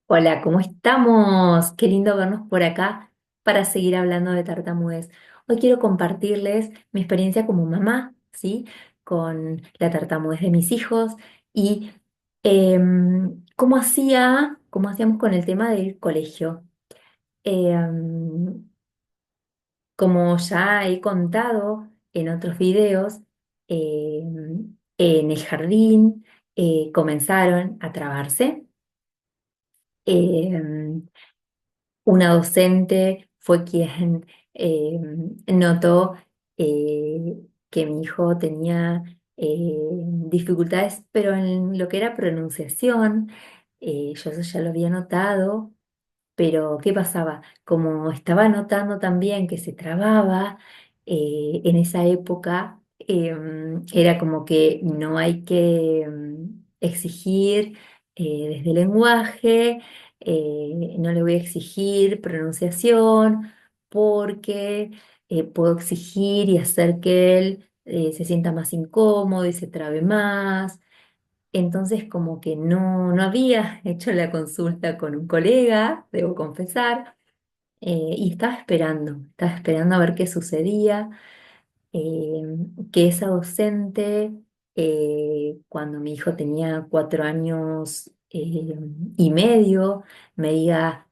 Hola, ¿cómo estamos? Qué lindo vernos por acá para seguir hablando de tartamudez. Hoy quiero compartirles mi experiencia como mamá, ¿sí? Con la tartamudez de mis hijos y cómo hacíamos con el tema del colegio. Em, Como ya he contado en otros videos, en el jardín comenzaron a trabarse. Em, una docente fue quien notó eh, que mi hijo tenía dificultades, pero en lo que era pronunciación, yo eso ya lo había notado, pero ¿qué pasaba? Como estaba notando también que se trababa en esa época, era como que no hay que exigir desde el lenguaje, no le voy a exigir pronunciación porque puedo exigir y hacer que él se sienta más incómodo y se trabe más. Entonces, como que no había hecho la consulta con un colega, debo confesar, y estaba esperando a ver qué sucedía, eh, que esa docente, cuando mi hijo tenía 4 años y medio, me diga,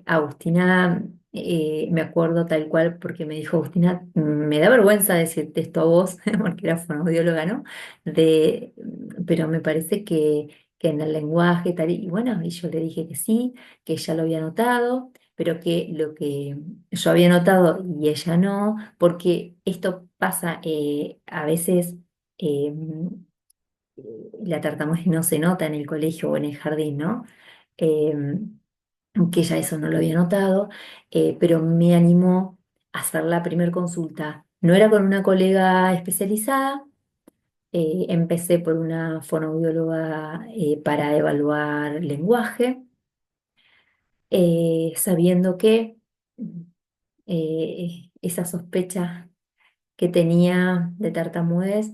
Agustina, me acuerdo tal cual porque me dijo Agustina, me da vergüenza decirte esto a vos, porque era fonoaudióloga, ¿no? Pero me parece que en el lenguaje tal, y bueno, y yo le dije que sí, que ella lo había notado, pero que lo que yo había notado y ella no, porque esto pasa a veces, eh, la tartamudez no se nota en el colegio o en el jardín, ¿no? Que ya eso no lo había notado, pero me animó a hacer la primer consulta. No era con una colega especializada, empecé por una fonoaudióloga para evaluar lenguaje, sabiendo que esa sospecha que tenía de tartamudez,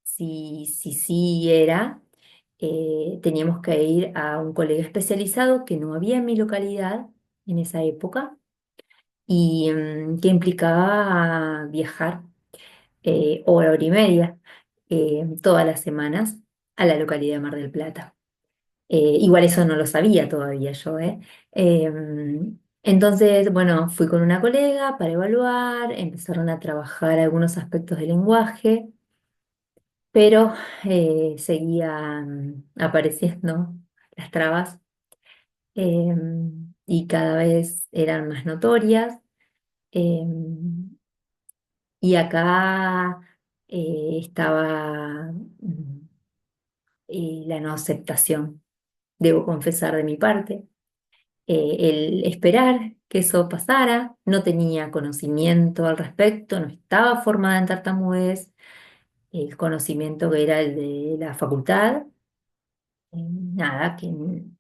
si sí era, teníamos que ir a un colega especializado que no había en mi localidad en esa época y que implicaba viajar hora y media todas las semanas a la localidad de Mar del Plata. Igual eso no lo sabía todavía yo, ¿eh? Entonces, bueno, fui con una colega para evaluar, empezaron a trabajar algunos aspectos del lenguaje, pero seguían apareciendo las trabas y cada vez eran más notorias. Y acá estaba la no aceptación, debo confesar de mi parte, el esperar que eso pasara, no tenía conocimiento al respecto, no estaba formada en tartamudez, el conocimiento que era el de la facultad, nada, que un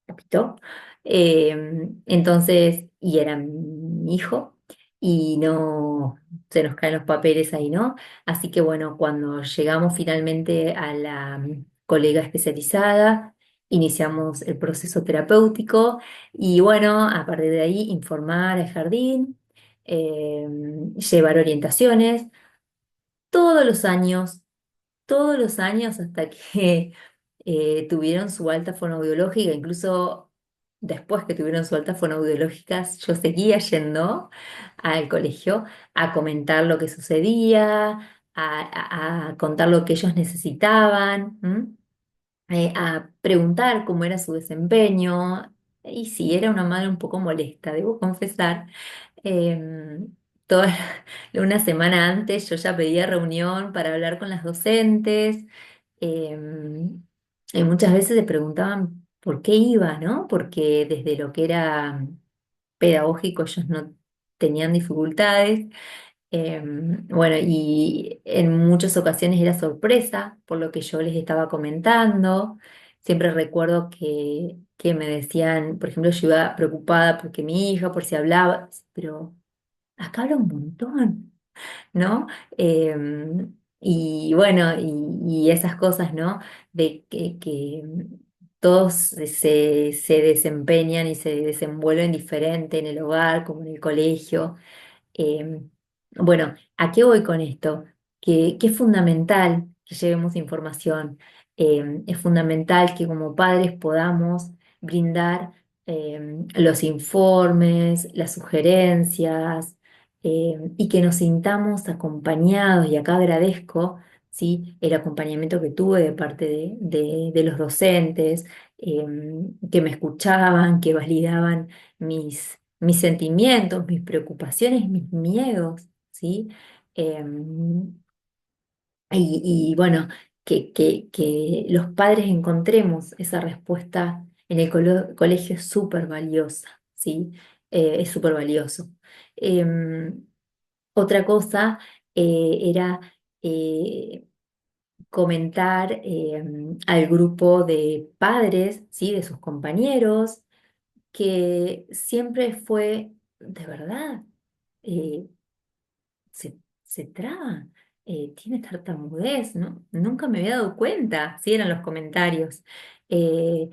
poquito. Entonces, y era mi hijo, y no se nos caen los papeles ahí, ¿no? Así que bueno, cuando llegamos finalmente a la colega especializada, iniciamos el proceso terapéutico y bueno, a partir de ahí informar al jardín, eh, llevar orientaciones todos los años todos los años hasta que tuvieron su alta fonoaudiológica, incluso después que tuvieron su alta fonoaudiológica, yo seguía yendo al colegio a comentar lo que sucedía, a contar lo que ellos necesitaban, a preguntar cómo era su desempeño. Y sí, era una madre un poco molesta, debo confesar. Em, toda una semana antes yo ya pedía reunión para hablar con las docentes. em, y muchas veces se preguntaban por qué iba, ¿no? Porque desde lo que era pedagógico ellos no tenían dificultades. Bueno, y en muchas ocasiones era sorpresa por lo que yo les estaba comentando. Siempre recuerdo que me decían, por ejemplo, yo iba preocupada porque mi hija, por si hablaba, pero acá habla un montón, ¿no? Y bueno, y esas cosas, ¿no? De que todos se desempeñan y se desenvuelven diferente en el hogar como en el colegio. Eh, bueno, ¿a qué voy con esto? Que es fundamental que llevemos información. Es fundamental que como padres podamos brindar los informes, las sugerencias, y que nos sintamos acompañados. Y acá agradezco, ¿sí?, el acompañamiento que tuve de parte de los docentes, eh, que me escuchaban, que validaban mis sentimientos, mis preocupaciones, mis miedos, ¿sí? Y bueno, que los padres encontremos esa respuesta en el colegio es súper valiosa, ¿sí? Es súper valioso. Em, Otra cosa era eh, comentar al grupo de padres, ¿sí?, de sus compañeros, que siempre fue, de verdad, eh, se traba, tiene tartamudez, ¿no? Nunca me había dado cuenta, sí, eran los comentarios. Eh,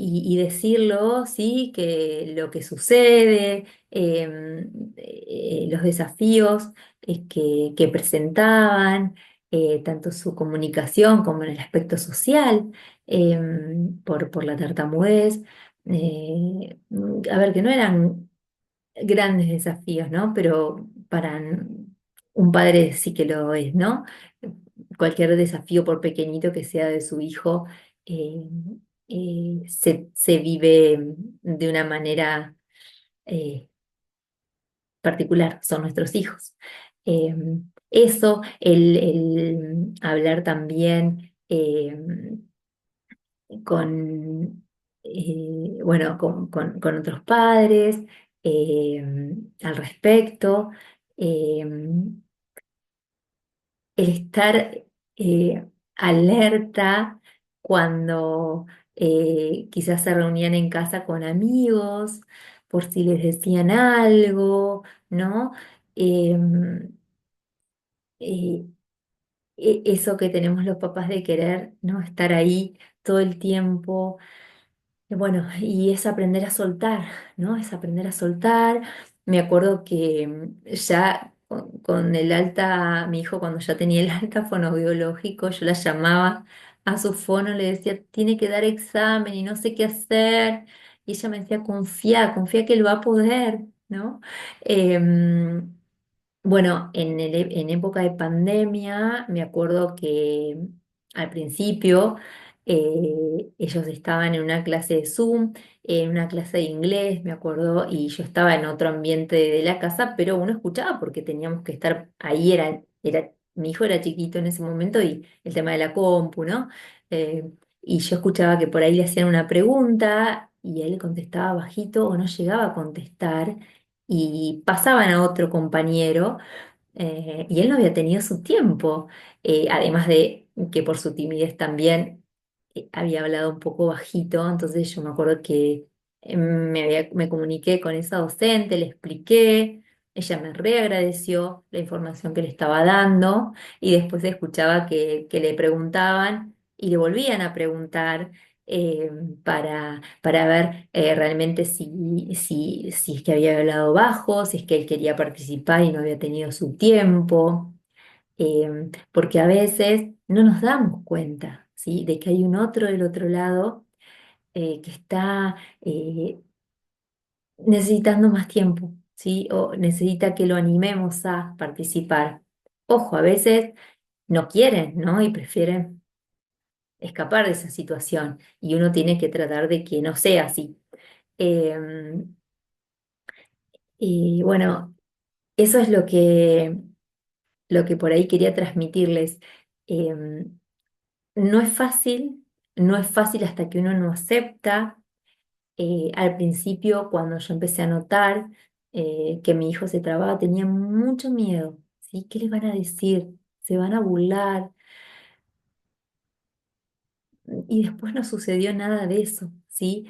y decirlo, sí, que lo que sucede, los desafíos que presentaban, tanto su comunicación como en el aspecto social, por la tartamudez. A ver, que no eran grandes desafíos, ¿no? Pero para un padre sí que lo es, ¿no? Cualquier desafío, por pequeñito que sea de su hijo, eh, se vive de una manera eh, particular, son nuestros hijos. Eh, Eso, el hablar también bueno, con otros padres al respecto, eh, el estar alerta cuando quizás se reunían en casa con amigos, por si les decían algo, ¿no? Em, eh, Eso que tenemos los papás de querer, ¿no?, estar ahí todo el tiempo. Bueno, y es aprender a soltar, ¿no? Es aprender a soltar. Me acuerdo que ya con el alta, mi hijo cuando ya tenía el alta fonoaudiológico, yo la llamaba a su fono, le decía, tiene que dar examen y no sé qué hacer. Y ella me decía, confía, confía que lo va a poder, ¿no? Em, bueno, en época de pandemia, me acuerdo que al principio ellos estaban en una clase de Zoom, en una clase de inglés, me acuerdo, y yo estaba en otro ambiente de la casa, pero uno escuchaba porque teníamos que estar ahí, mi hijo era chiquito en ese momento y el tema de la compu, ¿no? Y yo escuchaba que por ahí le hacían una pregunta y él contestaba bajito o no llegaba a contestar y pasaban a otro compañero, y él no había tenido su tiempo, además de que por su timidez también había hablado un poco bajito. Entonces yo me acuerdo que me comuniqué con esa docente, le expliqué, ella me reagradeció la información que le estaba dando y después escuchaba que le preguntaban y le volvían a preguntar. eh, para ver realmente si es que había hablado bajo, si es que él quería participar y no había tenido su tiempo, porque a veces no nos damos cuenta, ¿sí?, de que hay un otro del otro lado que está necesitando más tiempo, ¿sí?, o necesita que lo animemos a participar. Ojo, a veces no quieren, ¿no? Y prefieren escapar de esa situación y uno tiene que tratar de que no sea así. Em, y bueno, eso es lo que por ahí quería transmitirles. Em, No es fácil, no es fácil hasta que uno no acepta. Al principio, cuando yo empecé a notar que mi hijo se trababa, tenía mucho miedo, ¿sí? ¿Qué le van a decir? ¿Se van a burlar? Y después no sucedió nada de eso, ¿sí?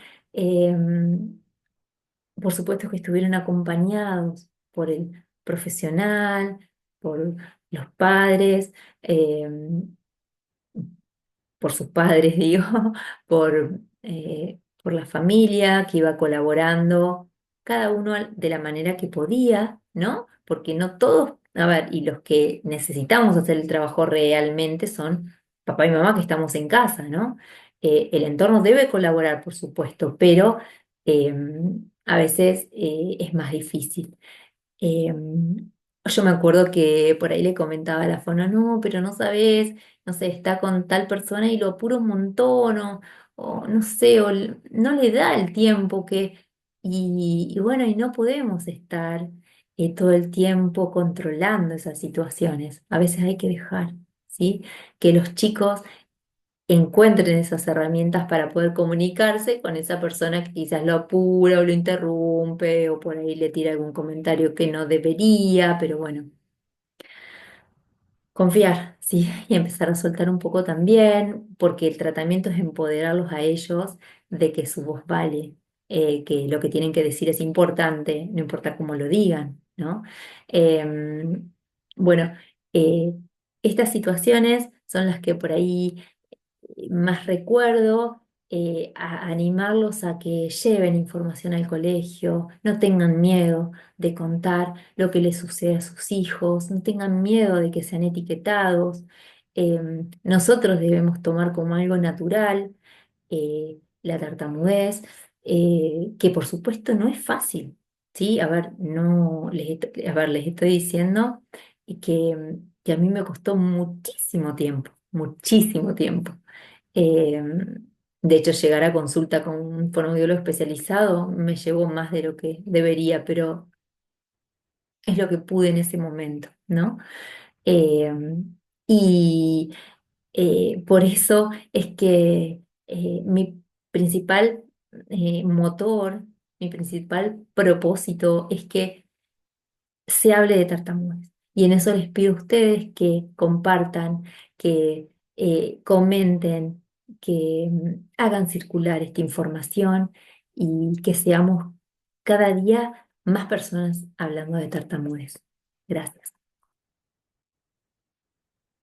Por supuesto que estuvieron acompañados por el profesional, por los padres, por sus padres, digo, por la familia, que iba colaborando, cada uno de la manera que podía, ¿no? Porque no todos, a ver, y los que necesitamos hacer el trabajo realmente son papá y mamá que estamos en casa, ¿no? El entorno debe colaborar, por supuesto, pero eh, a veces es más difícil. Eh, yo me acuerdo que por ahí le comentaba a la Fono, no, pero no sabes, no sé, está con tal persona y lo apura un montón, o no sé, no le da el tiempo que, y bueno, y no podemos estar todo el tiempo controlando esas situaciones. A veces hay que dejar, ¿sí? Que los chicos encuentren esas herramientas para poder comunicarse con esa persona que quizás lo apura o lo interrumpe o por ahí le tira algún comentario que no debería, pero bueno, confiar, sí, y empezar a soltar un poco también, porque el tratamiento es empoderarlos a ellos de que su voz vale, que lo que tienen que decir es importante, no importa cómo lo digan, ¿no? Bueno, eh, estas situaciones son las que por ahí más recuerdo, animarlos a que lleven información al colegio, no tengan miedo de contar lo que les sucede a sus hijos, no tengan miedo de que sean etiquetados. Nosotros debemos tomar como algo natural la tartamudez, que por supuesto no es fácil, ¿sí? A ver, no, a ver, les estoy diciendo que a mí me costó muchísimo tiempo, muchísimo tiempo. Eh, de hecho, llegar a consulta con un fonoaudiólogo especializado me llevó más de lo que debería, pero es lo que pude en ese momento, ¿no? Eh, y por eso es que mi principal motor, mi principal propósito es que se hable de tartamudez. Y en eso les pido a ustedes que compartan, que comenten, que hagan circular esta información y que seamos cada día más personas hablando de tartamudez. Gracias.